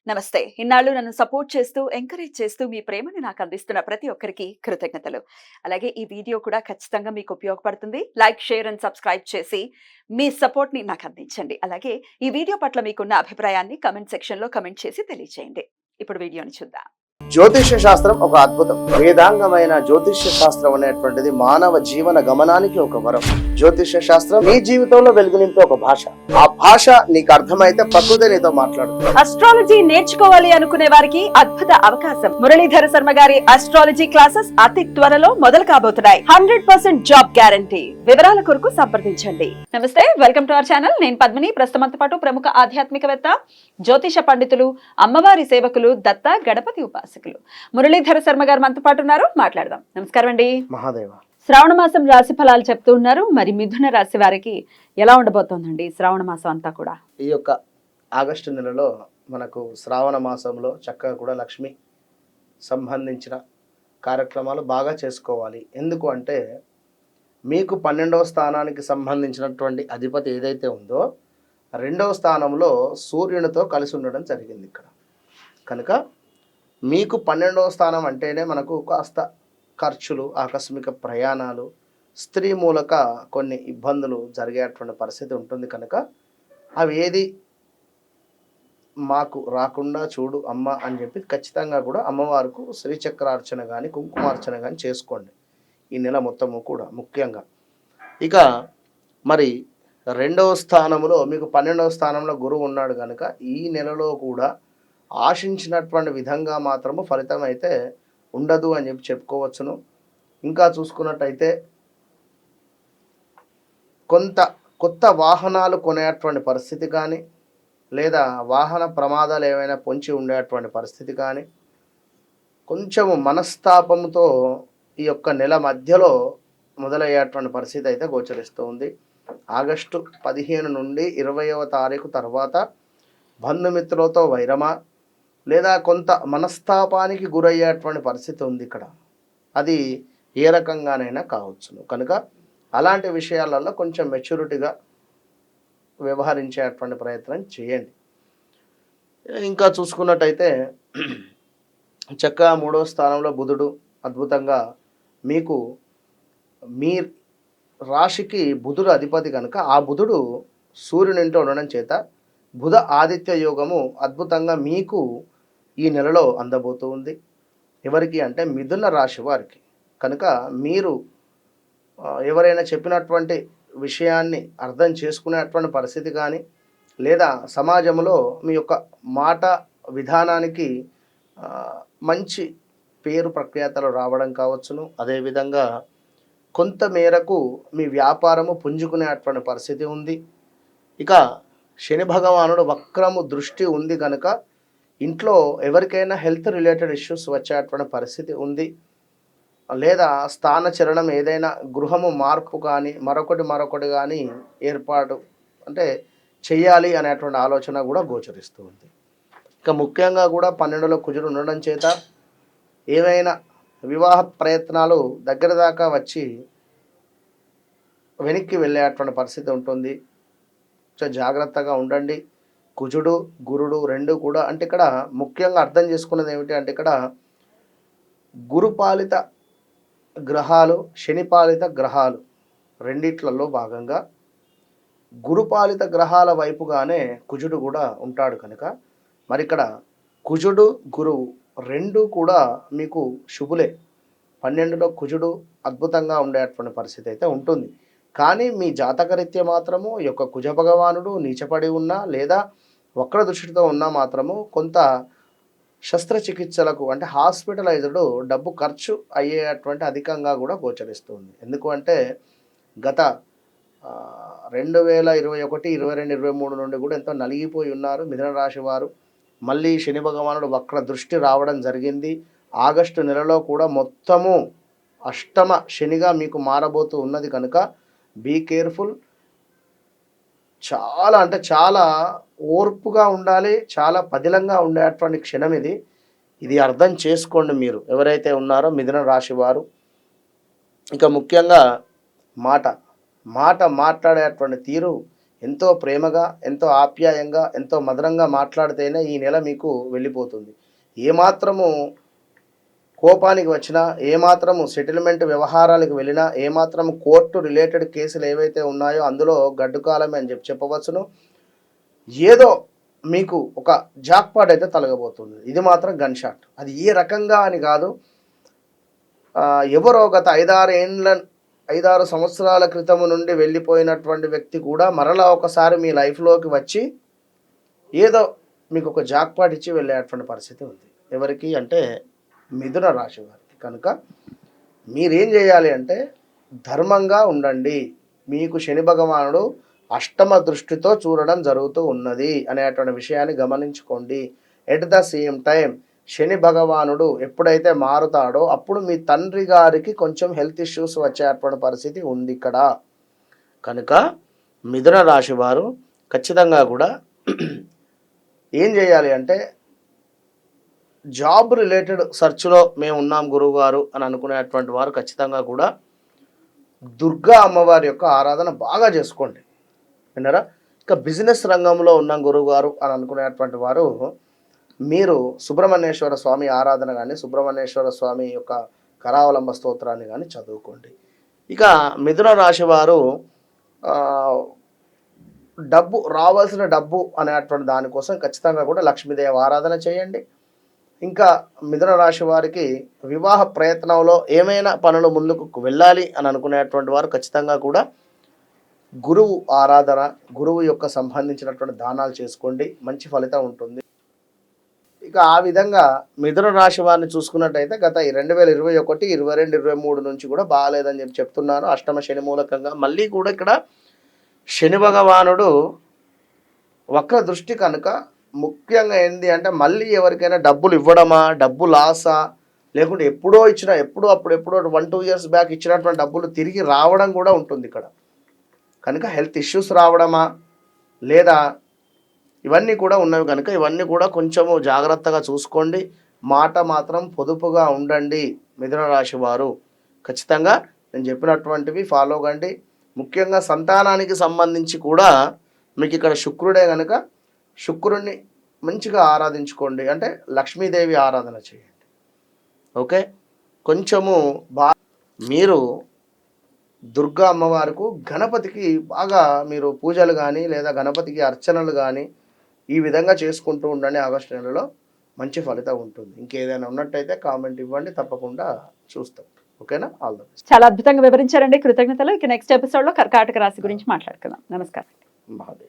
నమస్తే. ఇన్నాళ్ళు నన్ను సపోర్ట్ చేస్తూ, ఎంకరేజ్ చేస్తూ మీ ప్రేమని నాకు అందిస్తున్న ప్రతి ఒక్కరికి కృతజ్ఞతలు. అలాగే ఈ వీడియో కూడా ఖచ్చితంగా మీకు ఉపయోగపడుతుంది. లైక్, షేర్ అండ్ సబ్స్క్రైబ్ చేసి మీ సపోర్ట్‌ని నాకు అందించండి. అలాగే ఈ వీడియో పట్ల మీకున్న అభిప్రాయాన్ని కామెంట్ సెక్షన్‌లో కామెంట్ చేసి తెలియజేయండి. ఇప్పుడు వీడియోని చూద్దాం. జ్యోతిష్య శాస్త్రం ఒక అద్భుతం. వేదాంగమైన జ్యోతిష్య శాస్త్రం అనేటువంటిది మానవ జీవన గమనానికి ఒక వరం. జ్యోతిష్య శాస్త్రం నీ జీవితంలో వెలుగునింపే ఒక భాష. ఆ భాష నీకు అర్థమైతే ప్రకృతి నీతో మాట్లాడుతుంది. అస్ట్రాలజీ నేర్చుకోవాలి అనుకునే వారికి అద్భుత అవకాశం. మురళీధర శర్మ గారి అస్ట్రాలజీ క్లాసెస్ అతి త్వరలో మొదలు కాబోతున్నాయి. 100% జాబ్ గ్యారంటీ. వివరాల కొరకు సంప్రదించండి. నమస్తే, వెల్కమ్ టు అవర్ ఛానల్. నేను పద్మిని. ప్రస్తుతంతో పాటు ప్రముఖ ఆధ్యాత్మికవేత్త, జ్యోతిష పండితులు, అమ్మవారి సేవకులు, దత్త గణపతి ఉపాసకులు మురళీధర శర్మ గారు మనతో పాటు ఉన్నారు. మాట్లాడదాం. నమస్కారం అండి. మహాదేవ. శ్రావణ మాసం రాశి ఫలాలు చెప్తూ ఉన్నారు. మరి మిథున రాశి వారికి ఎలా ఉండబోతోందండి శ్రావణ మాసం అంతా కూడా? ఈ యొక్క ఆగస్టు నెలలో మనకు శ్రావణ మాసంలో చక్కగా కూడా లక్ష్మి సంబంధించిన కార్యక్రమాలు బాగా చేసుకోవాలి. ఎందుకు అంటే మీకు 12వ స్థానానికి సంబంధించినటువంటి అధిపతి ఏదైతే ఉందో 2వ స్థానంలో సూర్యునితో కలిసి ఉండడం జరిగింది ఇక్కడ. కనుక మీకు 12వ స్థానం అంటేనే మనకు కాస్త ఖర్చులు, ఆకస్మిక ప్రయాణాలు, స్త్రీ మూలక కొన్ని ఇబ్బందులు జరిగేటువంటి పరిస్థితి ఉంటుంది. కనుక అవి ఏది మాకు రాకుండా చూడు అమ్మ అని చెప్పి ఖచ్చితంగా కూడా అమ్మవారికి శ్రీచక్రార్చన కానీ కుంకుమార్చన కానీ చేసుకోండి ఈ నెల మొత్తము కూడా. ముఖ్యంగా ఇక మరి 2వ స్థానంలో మీకు 12వ స్థానంలో గురువు ఉన్నాడు కనుక ఈ నెలలో కూడా ఆశించినటువంటి విధంగా మాత్రము ఫలితం అయితే ఉండదు అని చెప్పి చెప్పుకోవచ్చును. ఇంకా చూసుకున్నట్టయితే కొంత కొత్త వాహనాలు కొనేటువంటి పరిస్థితి కానీ, లేదా వాహన ప్రమాదాలు ఏమైనా పొంచి ఉండేటువంటి పరిస్థితి కానీ, కొంచెము మనస్తాపంతో ఈ యొక్క నెల మధ్యలో మొదలయ్యేటువంటి పరిస్థితి అయితే గోచరిస్తూ ఉంది. ఆగస్టు 15 నుండి 20వ తారీఖు తర్వాత బంధుమిత్రులతో వైరమా, లేదా కొంత మనస్తాపానికి గురయ్యేటువంటి పరిస్థితి ఉంది ఇక్కడ. అది ఏ రకంగానైనా కావచ్చును. కనుక అలాంటి విషయాలలో కొంచెం మెచ్యూరిటీగా వ్యవహరించేటువంటి ప్రయత్నం చేయండి. ఇంకా చూసుకున్నట్టయితే చక్కగా 3వ స్థానంలో బుధుడు అద్భుతంగా మీకు మీ రాశికి బుధుడు అధిపతి కనుక ఆ బుధుడు సూర్యునింటో ఉండడం చేత బుధ ఆదిత్య యోగము అద్భుతంగా మీకు ఈ నెలలో అందబోతూ ఉంది. ఎవరికి అంటే మిథున రాశి వారికి. కనుక మీరు ఎవరైనా చెప్పినటువంటి విషయాన్ని అర్థం చేసుకునేటువంటి పరిస్థితి కానీ, లేదా సమాజంలో మీ యొక్క మాట విధానానికి మంచి పేరు ప్రఖ్యాతలు రావడం కావచ్చును. అదేవిధంగా కొంత మేరకు మీ వ్యాపారము పుంజుకునేటువంటి పరిస్థితి ఉంది. ఇక శని భగవానుడు వక్రము దృష్టి ఉంది కనుక ఇంట్లో ఎవరికైనా హెల్త్ రిలేటెడ్ ఇష్యూస్ వచ్చేటువంటి పరిస్థితి ఉంది. లేదా స్థానచలనం ఏదైనా గృహము మార్పు కానీ మరొకటి కానీ ఏర్పాటు అంటే చెయ్యాలి అనేటువంటి ఆలోచన కూడా గోచరిస్తూ ఉంది. ఇక ముఖ్యంగా కూడా 12లో కుజుడు ఉండడం చేత ఏమైనా వివాహ ప్రయత్నాలు దగ్గర దాకా వచ్చి వెనక్కి వెళ్ళేటువంటి పరిస్థితి ఉంటుంది. సో జాగ్రత్తగా ఉండండి. కుజుడు గురుడు రెండు కూడా అంటే ఇక్కడ ముఖ్యంగా అర్థం చేసుకున్నది ఏమిటి అంటే ఇక్కడ గురుపాలిత గ్రహాలు, శనిపాలిత గ్రహాలు రెండిట్లలో భాగంగా గురుపాలిత గ్రహాల వైపుగానే కుజుడు కూడా ఉంటాడు కనుక మరి ఇక్కడ కుజుడు గురువు రెండు కూడా మీకు శుభులే. 12లో కుజుడు అద్భుతంగా ఉండేటువంటి పరిస్థితి అయితే ఉంటుంది. కానీ మీ జాతకరీత్యా మాత్రము ఈ యొక్క కుజ భగవానుడు నీచపడి ఉన్నా లేదా వక్ర దృష్టితో ఉన్నా మాత్రము కొంత శస్త్రచికిత్సలకు అంటే హాస్పిటలైజ్డ్ డబ్బు ఖర్చు అయ్యేటువంటి అధికంగా కూడా గోచరిస్తుంది. ఎందుకు అంటే గత 2021, 22, 23 నుండి కూడా ఎంతో నలిగిపోయి ఉన్నారు మిథున రాశి వారు. మళ్ళీ శని భగవానుడు వక్ర దృష్టి రావడం జరిగింది. ఆగస్టు నెలలో కూడా మొత్తము అష్టమ శనిగా మీకు మారబోతూ ఉన్నది కనుక బీ కేర్ఫుల్. చాలా అంటే చాలా ఓర్పుగా ఉండాలి, చాలా పదిలంగా ఉండేటువంటి క్షణం ఇది. ఇది అర్థం చేసుకోండి మీరు ఎవరైతే ఉన్నారో మిథున రాశి వారు. ఇక ముఖ్యంగా మాట మాట్లాడేటువంటి తీరు ఎంతో ప్రేమగా, ఎంతో ఆప్యాయంగా, ఎంతో మధురంగా మాట్లాడితేనే ఈ నెల మీకు వెళ్ళిపోతుంది. ఏమాత్రము కోపానికి వచ్చినా, ఏమాత్రము సెటిల్మెంట్ వ్యవహారాలకు వెళ్ళినా, ఏమాత్రము కోర్టు రిలేటెడ్ కేసులు ఏవైతే ఉన్నాయో అందులో గడ్డుకాలమే అని చెప్పవచ్చును. ఏదో మీకు ఒక జాక్పాట్ అయితే తొలగబోతుంది. ఇది మాత్రం గన్ షాట్. అది ఏ రకంగా అని కాదు, ఎవరో గత 5-6 సంవత్సరాల క్రితం నుండి వెళ్ళిపోయినటువంటి వ్యక్తి కూడా మరలా ఒకసారి మీ లైఫ్లోకి వచ్చి ఏదో మీకు ఒక జాక్పాట్ ఇచ్చి వెళ్ళేటువంటి పరిస్థితి ఉంది. ఎవరికి అంటే మిథున రాశి వారికి. కనుక మీరేం చేయాలి అంటే ధర్మంగా ఉండండి. మీకు శని భగవానుడు అష్టమ దృష్టితో చూడడం జరుగుతూ ఉన్నది అనేటువంటి విషయాన్ని గమనించుకోండి. ఎట్ ద సేమ్ టైం శని భగవానుడు ఎప్పుడైతే మారుతాడో అప్పుడు మీ తండ్రి గారికి కొంచెం హెల్త్ ఇష్యూస్ వచ్చేటువంటి పరిస్థితి ఉంది ఇక్కడ. కనుక మిథున రాశి వారు ఖచ్చితంగా కూడా ఏం చేయాలి అంటే జాబ్ రిలేటెడ్ సర్చ్లో మేము ఉన్నాం గురువుగారు అని అనుకునేటువంటి వారు ఖచ్చితంగా కూడా దుర్గా అమ్మవారి యొక్క ఆరాధన బాగా చేసుకోండి. విన్నారా? ఇక బిజినెస్ రంగంలో ఉన్నాం గురువుగారు అని అనుకునేటువంటి వారు మీరు సుబ్రహ్మణ్యేశ్వర స్వామి ఆరాధన కానీ, సుబ్రహ్మణ్యేశ్వర స్వామి యొక్క కరావలంబ స్తోత్రాన్ని కానీ చదువుకోండి. ఇక మిథున రాశి వారు డబ్బు రావాల్సిన డబ్బు అనేటువంటి దానికోసం ఖచ్చితంగా కూడా లక్ష్మీదేవి ఆరాధన చేయండి. ఇంకా మిథున రాశి వారికి వివాహ ప్రయత్నంలో ఏమైనా పనులు ముందుకు వెళ్ళాలి అని అనుకునేటువంటి వారు ఖచ్చితంగా కూడా గురువు ఆరాధన, గురువు యొక్క సంబంధించినటువంటి దానాలు చేసుకోండి, మంచి ఫలితం ఉంటుంది. ఇక ఆ విధంగా మిథున రాశి వారిని చూసుకున్నట్టయితే గత 2021, 22, 23 నుంచి కూడా బాగాలేదని చెప్తున్నాను. అష్టమ శని మూలకంగా మళ్ళీ కూడా ఇక్కడ శని భగవానుడు వక్ర దృష్టి కనుక ముఖ్యంగా ఏంది అంటే మళ్ళీ ఎవరికైనా డబ్బులు ఇవ్వడమా, డబ్బు లాసా, లేకుంటే ఎప్పుడో అప్పుడెప్పుడో 1-2 ఇయర్స్ బ్యాక్ ఇచ్చినటువంటి డబ్బులు తిరిగి రావడం కూడా ఉంటుంది ఇక్కడ. కనుక హెల్త్ ఇష్యూస్ రావడమా లేదా ఇవన్నీ కూడా ఉన్నవి కనుక ఇవన్నీ కూడా కొంచెము జాగ్రత్తగా చూసుకోండి. మాట మాత్రం పొదుపుగా ఉండండి మిథున రాశి వారు. ఖచ్చితంగా నేను చెప్పినటువంటివి ఫాలో కండి. ముఖ్యంగా సంతానానికి సంబంధించి కూడా మీకు ఇక్కడ శుక్రుడే కనుక శుక్రుడిని మంచిగా ఆరాధించుకోండి. అంటే లక్ష్మీదేవి ఆరాధన చేయండి. ఓకే, కొంచెము మీరు దుర్గా అమ్మవారికి గణపతికి బాగా మీరు పూజలు కానీ లేదా గణపతికి అర్చనలు కానీ ఈ విధంగా చేసుకుంటూ ఉండండి. ఆగస్టు నెలలో మంచి ఫలితం ఉంటుంది. ఇంకేదైనా ఉన్నట్టయితే కామెంట్ ఇవ్వండి, తప్పకుండా చూస్తాం. ఓకేనా? All the best. చాలా అద్భుతంగా వివరించారండి. కృతజ్ఞతలు. ఇక నెక్స్ట్ ఎపిసోడ్ లో కర్కాటక రాశి గురించి మాట్లాడుకుందాం. నమస్కారం. మహాదేవ్.